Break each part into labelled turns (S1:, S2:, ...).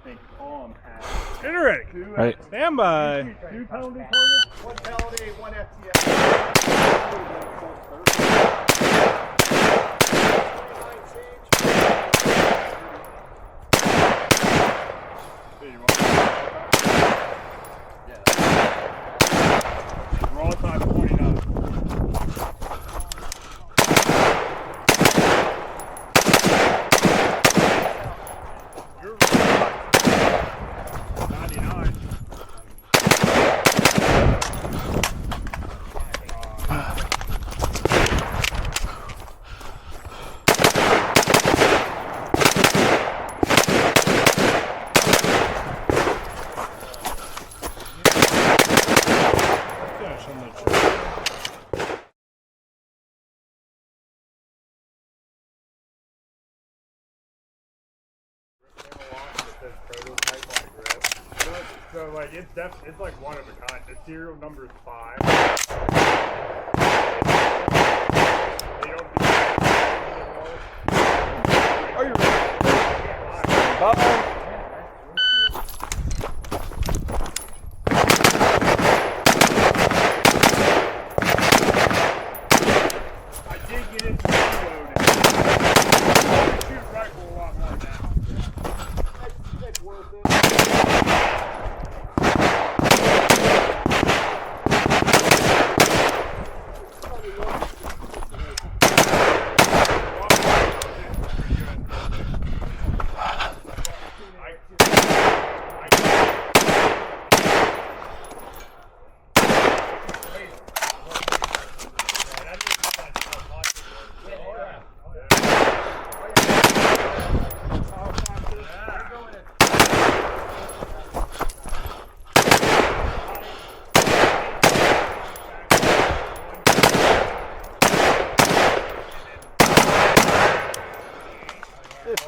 S1: think Tom has
S2: Get ready.
S3: Right.
S2: Stand by.
S1: 2 penalty targets, 1 penalty, 1 FTS. Raw time 29. You're right. 99.
S2: Gosh, I'm not sure.
S1: So like it's like one of a kind. The serial number is 5. They don't do
S3: Are you ready? Bye.
S1: I did get into reloading. I shoot rifle a lot more now. That's worth it.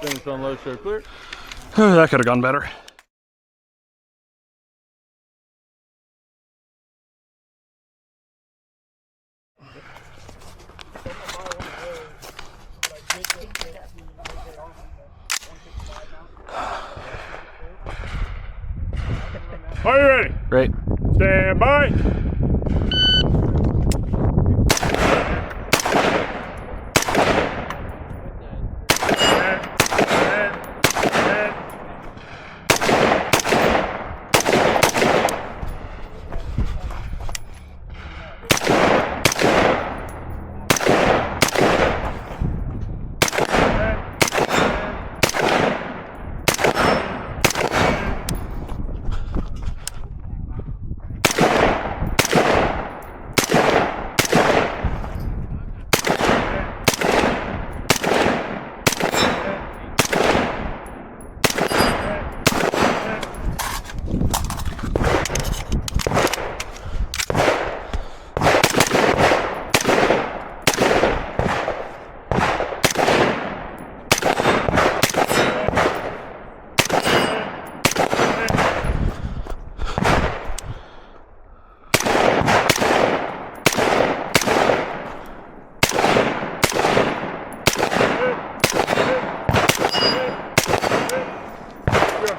S3: Finish on low, show clear.
S2: That could have gone better.
S1: Are you ready?
S3: Right.
S1: Stand by.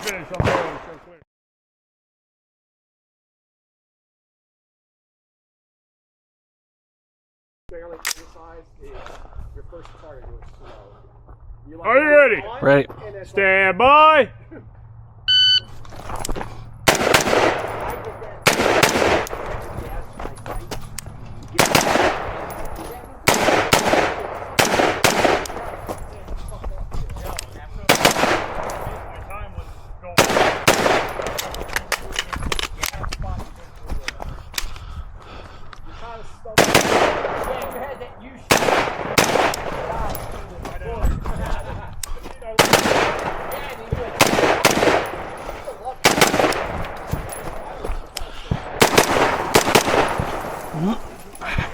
S1: Finish on low, show clear.
S4: Barely criticized is your first target was slow.
S1: Are you ready?
S3: Right.
S1: Stand by.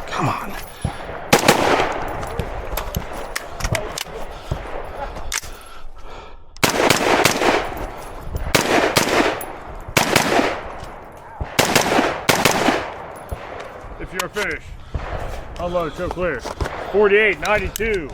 S3: Come on.
S1: If you're finished, unload, show clear. 48, 92.